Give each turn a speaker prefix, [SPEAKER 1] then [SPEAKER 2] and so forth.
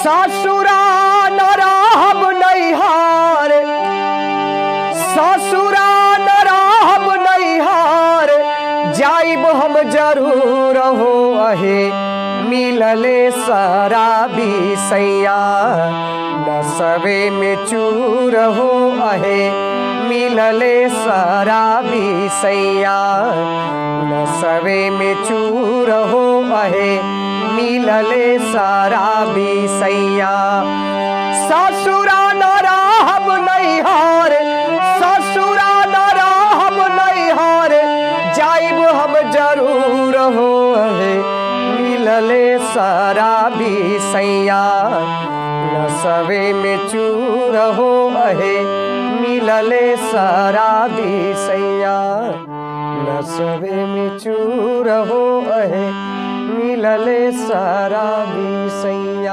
[SPEAKER 1] ससुरा न रहब नैहर, ससुरा न रहब नैहर, जाइब हम जरूर हो अहे मिलले शराबी सैया, नसबे में चूर हो अहे मिलले शराबी सैया, नसबे में चूर हो अहे मिलले शराबी सैया। ससुरा न रहब नैहर, ससुरा न रहब नैहर, जाइब हम जरूर हो अहे मिलले शराबी सैया, नसबे में चूर हो अहे मिलले शराबी सैया, नसबे में चूर हो अहे मिलले शराबी सैया।